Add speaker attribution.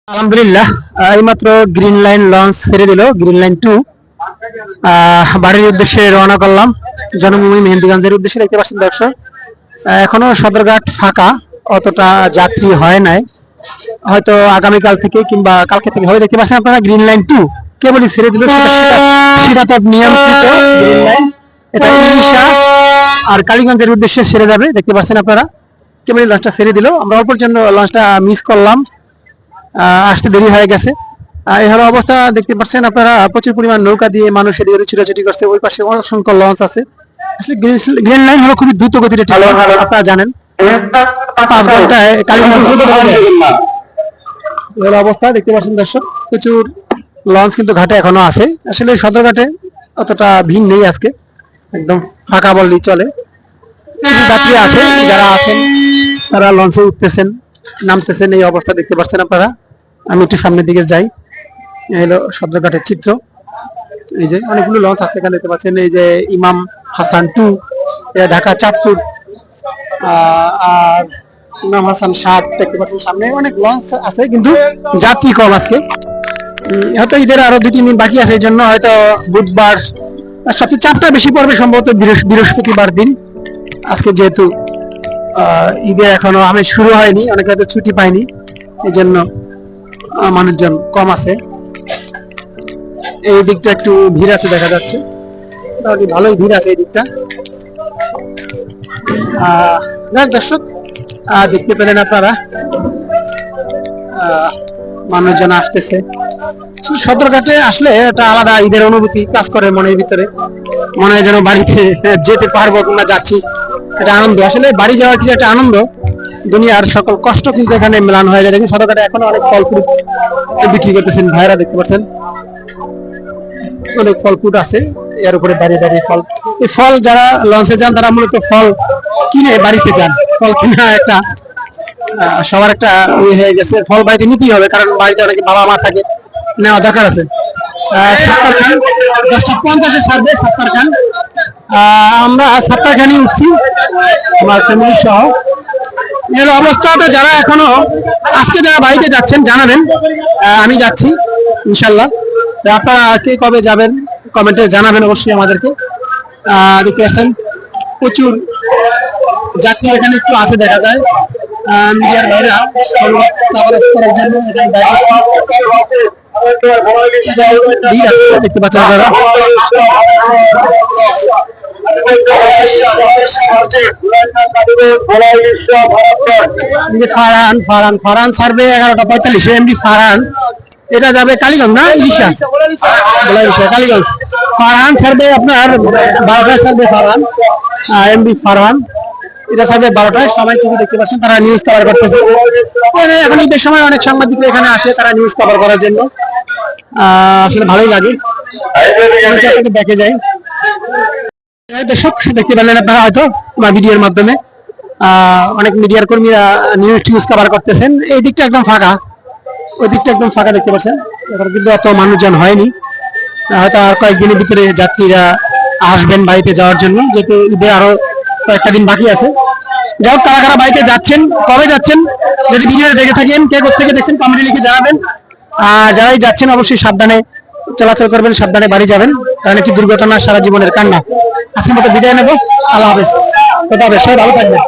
Speaker 1: আলহামদুলিল্লাহ এইমাত্র green line launch ছেড়ে দিল। গ্রিন লাইন 2 বাড়ির উদ্দেশ্যে রওনা করলাম, জন্মভূমি মেহেন্দিগঞ্জের উদ্দেশ্যে। দেখতে পাচ্ছেন দর্শক, এখনো সদরঘাট ফাঁকা, অতটা যাত্রী হয় নাই, হয়তো আগামীকাল থেকে কিংবা কালকে থেকে হবে। দেখতে পাচ্ছেন আপনারা গ্রিন লাইন 2 কেবলই ছেড়ে দিল, সেটা নিয়ন্ত্রিত গ্রিন লাইন। এটা ইলিশা আর কালীগঞ্জের উদ্দেশ্যে ছেড়ে যাবে। দেখতে পাচ্ছেন আপনারা কেবলই লঞ্চটা ছেড়ে দিল। আমরা অল্পের জন্য লঞ্চটা মিস করলাম, আসতে দেরি হয়ে গেছে। এই হলো অবস্থা। দেখতে পাচ্ছেন আপনারা প্রচুর পরিমাণ নৌকা দিয়ে মানুষ এদিকে ছুটাছুটি করছে। ওই পাশে অসংখ্য লঞ্চ আছে। আসলে গ্রিন লাইন হলো খুবই দ্রুত গতির, আপনারা জানেন 5 ঘন্টায় কালীগঞ্জ হলো অবস্থা। দেখতে পাচ্ছেন দর্শক, প্রচুর লঞ্চ কিন্তু ঘাটে এখনো আছে। আসলে সদরঘাটে অতটা ভিড় নেই, আজকে একদম ফাঁকা বললেই চলে। যাত্রী আছে, যারা আছেন তারা লঞ্চে উঠতেছেন, নামতেছেন। এই অবস্থা দেখতে পাচ্ছেন আপনারা। আমি একটু সামনের দিকে যাই। এই হলো সদরঘাটের চিত্র। এই যে অনেকগুলো লঞ্চ আছে এখানে, দেখতে পাচ্ছেন। এই যে ইমাম হাসান 2, ঢাকা চাঁদপুর, আর ইমাম হাসান 7 দেখতে পাচ্ছেন সামনে। অনেক লঞ্চ আছে কিন্তু যাত্রী কম আজকে। হয়তো ঈদের আরো 2-3 দিন বাকি আছে, এই জন্য হয়তো বুধবার সবচেয়ে চাপটা বেশি পড়বে, সম্ভবত বৃহস্পতিবার দিন। আজকে যেহেতু ঈদের এখনো আমেজ শুরু হয়নি, অনেকে হয়তো ছুটি পায়নি, এই জন্য মানুষজন কম আছে। এই দিকটা একটু ভিড় আছে দেখা যাচ্ছে, মোটামুটি ভালোই ভিড় আছে এই দিকটা। দর্শক দেখতে পেলেন আপনারা, মানুষজন আসতেছে। সদরঘাটে আসলে একটা আলাদা ঈদের অনুভূতি কাজ করে মনের ভিতরে। মনে হয় যেন বাড়িতে যেতে পারবো কিংবা যাচ্ছি, এটা আনন্দ। আসলে বাড়ি যাওয়ার কিছু একটা আনন্দ। দুনিয়ার সকল কষ্ট কিন্তু এখানে মেলান হয়ে যায়। দেখুন সদরঘাটে এখনো অনেক ফল ফ্রুট বিক্রি করতেছেন ভাইরা, দেখতে পাচ্ছেন অনেক ফল ফ্রুট আছে। এর উপরে দাঁড়িয়ে দাঁড়িয়ে ফল, এই ফল যারা লঞ্চে যান তারা মূলত ফল কিনে বাড়িতে যান। ফল কিনা একটা সবার একটা ইয়ে হয়ে গেছে, ফল বাড়িতে নিতেই হবে, কারণ বাড়িতে অনেকে বাবা মা থাকে, নেওয়া দরকার আছে। সাত্তার খান 10:50 ছাড়বে। সাত্তার খান, আমরা সাত্তার খানই উঠছি আমার ফ্যামিলি সহ। এর অবস্থাটা যারা এখনো আজকে যারা বাড়িতে যাচ্ছেন জানাবেন, আমি যাচ্ছি ইনশাল্লাহ। আপনারা কে কবে যাবেন কমেন্টে জানাবেন অবশ্যই আমাদেরকে। দেখতে পাচ্ছেন প্রচুর যাত্রী এখানে একটু আছে দেখা যায়। মিডিয়ার ভাইরা করার জন্য দেখতে পাচ্ছেন আপনারা। ফারহান ছাড়বে 11:45 এমডি ফারহান। এটা যাবে কালীগঞ্জ না ইলিশা, কালীগঞ্জ। ফারহান ছাড়বে আপনার 12টায় ছাড়বে ফারহান, এমডি ফারহান। এটা ছাড়বে 12টায়। সবাই টিভি দেখতে পাচ্ছেন, তারা নিউজ কভার করতেছে। এখন ঈদের সময় অনেক সাংবাদিক এখানে আসে, তারা নিউজ কভার করার জন্য। আসলে ভালোই লাগে, দেখে যায়। দর্শক দেখতে পেলেন আপনারা হয়তো আমার ভিডিওর মাধ্যমে, অনেক মিডিয়ার কর্মীরা নিউজ কভার করতেছেন। এই দিকটা একদম ফাঁকা, ওই দিকটা একদম ফাঁকা দেখতে পাচ্ছেন। এখন কিন্তু অত মানুষজন হয়নি, হয়তো আর কয়েকদিনের ভিতরে যাত্রীরা আসবেন বাড়িতে যাওয়ার জন্য, যেহেতু ঈদের আরো কয়েকটা দিন বাকি আছে। যাই হোক, কারা কারা বাড়িতে যাচ্ছেন, কবে যাচ্ছেন, যদি ভিডিওটা দেখে থাকেন, কে কোথেকে দেখছেন কমেন্টে লিখে জানাবেন। আর যারাই যাচ্ছেন অবশ্যই সাবধানে চলাচল করবেন, সাবধানে বাড়ি যাবেন, কারণ একটি দুর্ঘটনা সারা জীবনের কান্না। আজকের মতো বিদায় নেব। আল্লাহ হাফেজ, কথা হবে, সবাই ভালো থাকবেন।